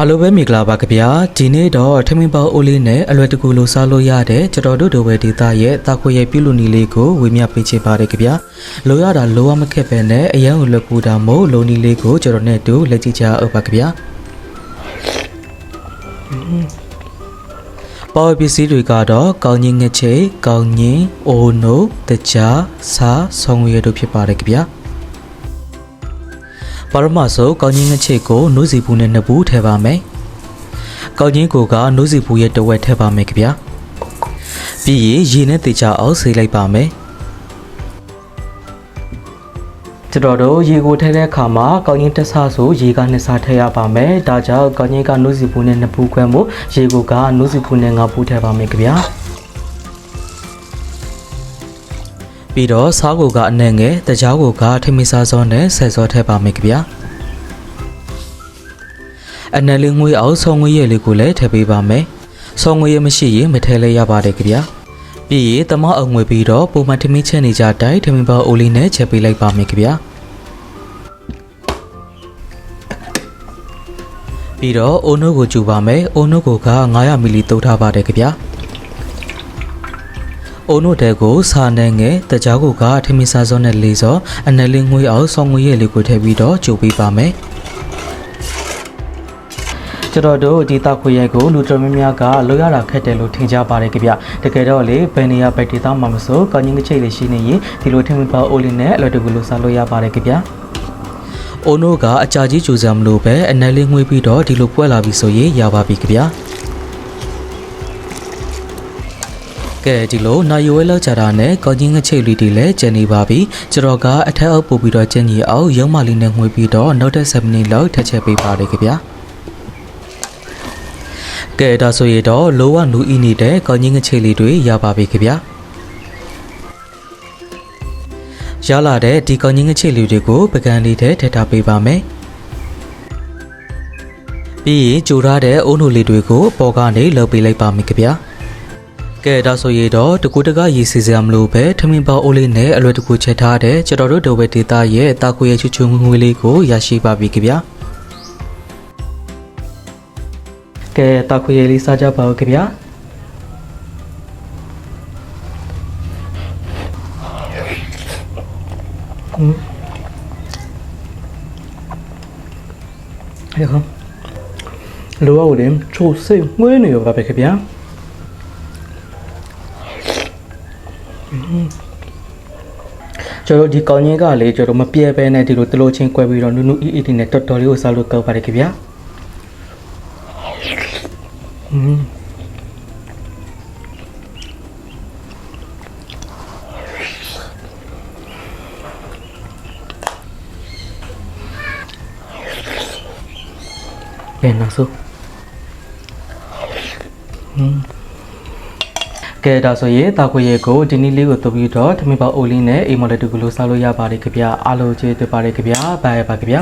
အားလုံးပဲမင်္ဂလာပါခင်ဗျာဒီနေ့တော့ထမင်းပေါအိုးလေးနဲ့အလွယ်တကူလိုစားလို့ရတဲ့ကျွန်တော်တို့ဒိုဝဲဒေတာရဲ့တာခွေရဲ့ပြုလုပ်နည်းလေးကိုဝေမျှပေးချင်ပါတယ်ခင်ဗျာလိုရတာလိုဝမခက်ပဲနဲ့အရန်ကိုလွယ်ကူတာမို့လိုနည်းလေးကိုကျွန်တော်နဲ့တူလက်ကြည့်ကြအောင်ပါခင်ဗျာပေါ်ပစ္စည်းတွေကတော့ကောင်းကြီးငချိကောင်းကြီးအိုနိုတကြားစားဆောင်ရွက်တို့ဖြစ်ပါတယ်ခင်ဗျာပရမဆိုကောင်းကြီးငချိကိုနိုးစီဘူးနဲ့နှစ်ဘူးထည့်ပါမယ်။ကောင်းကြီးကိုကနိုးစီဘူးရဲ့တဝက်ထည့်ပါမယ်ခင်ဗျာ။ပြီးရင်ရေနဲ့တေချာအောင်ဆေးလိုက်ပါမယ်။ကျွန်တော်တို့ရေကိုထည့်တဲ့အခါမှာကောင်းကြီးတစ်ဆဆိုရေကနှစ်ဆထည့်ရပါမယ်။ဒါကြောင့်ကောင်းကြီးကနိုးစီဘူးနဲ့နှစ်ဘူးခွဲမို့ရေကိုကနိုးစီဘူးနဲ့ငါးဘူးထည့်ပါမယ်ခင်ဗျာ။ပြီးတော့စားကိုကအနှံ့ငယ်တကြားကိုကထမင်းစားစောနဲ့ဆက်စောထည့်ပါမယ်ခင်ဗျာအနှံ့လေးငွေအောင်ဆောင်းငွေရဲ့လေးကိုလည်းထည့်ပေးပါမယ်ဆောင်းငွေရမရှိရင်မထည့်လဲရပါတယ်ခင်ဗျာပြီးရင်တမအငွေပြီးတော့ပုံမှန်ထမင်းချက်နေကြတိုင်းထမင်းပေါအိုလေးနဲ့ချက်ပေးလိုက်ပါမယ်ခင်ဗျာပြီးတော့အိုနိုကိုကျူပါမယ်အိုနိုကိုက900မီလီတုပ်ထားပါတယ်ခင်ဗျာအိုနိုတဲကိုစာနဲ့ငယ်တကြားကိုကထမင်းစားစောနဲ့လေးစောအနယ်လေးငွေအောင်ဆောင်းငွေရဲ့လေးကိုထည့်ပြီးတော့ကြိုပေးပါမယ်ကျွန်တော်တို့ဒီတောက်ခွေရိုက်ကိုလူတော်များများကလိုရတာခက်တယ်လို့ထင်ကြပါတယ်ကြဗျတကယ်တော့လေဘယ်နေရာပဲဒေသမှာမဆိုကောင်းကြီးငချိတ်လေးရှိနေရင်ဒီလိုထမင်းပေါအိုလေးနဲ့အလွယ်တကူလို့စားလို့ရပါတယ်ကြဗျအိုနိုကအကြာကြီးကြိုစံမလို့ပဲအနယ်လေးငွေပြီးတော့ဒီလိုပွဲလာပြီဆိုရင်ရပါပြီကြဗျကဲဒီလိုနာယိုဝဲလောက်ကြတာနဲ့ကောင်းကြီးငချိတ်လေးတွေလည်းကျန်နေပါပြီကျွန်တော်ကအထက်အောက်ပို့ပြီးတော့ကျင်းကြီးအောင်ရုံးမလေးနဲ့ငွေပြီးတော့နောက်တဲ့7မိနစ်လောက်ထပ်ချက်ပေးပါတယ်ခင်ဗျာကဲဒါဆိုရင်တော့လိုဝနူအီနေတဲ့ကောင်းကြီးငချိတ်လေးတွေရပါပြီခင်ဗျာရလာတဲ့ဒီကောင်းကြီးငချိတ်လေးတွေကိုပကံလေးထဲထည့်ထားပေးပါမယ်ပြီးရင်ကြိုထားတဲ့အိုးနုလေးတွေကိုပေါ်ကနေလှုပ်ပေးလိုက်ပါမယ်ခင်ဗျာကဲဒါဆိုရင်တော့တကူတကရေစီစရာမလိုပဲထမင်းပေါအိုးလေးနဲ့အလွယ်တကူချက်ထားတဲ့ကျွန်တော်တို့ဒိုဝဲဒေတာရဲ့တာခွေရဲ့ချွချွငွေလေးကိုရရှိပါပြီခင်ဗျာကဲတာခွေရဲ့လေးစားကြပါဦးခင်ဗျာဟဲ့ကောင်လိုအောင်လေချိုးစိတ်ငွေနေရောပါပဲခင်ဗျာကျွန်တော်ဒီကောင်းကြီးကလေကျွန်တော်မပြဲပဲနဲ့ဒီလိုတလို့ချင်းကွဲပြီးတော့နူနူအီအီနဲ့တော်တော်လေးကိုစားလို့ကောက်ပါတယ်ခင်ဗျာကဲနောက်ဆုံးကဲဒါဆိုရင်တာခွေရဲ့ကိုဒီနေ့လေးကိုတုပ်ပြီးတော့ထမင်းပေါအိုလေးနဲ့အိမ်မော်လက်တူကလို့စားလို့ရပါတယ်ခင်ဗျာအားလုံးကျေးဇူးတင်ပါတယ်ခင်ဗျာဘိုင်ပါခင်ဗျာ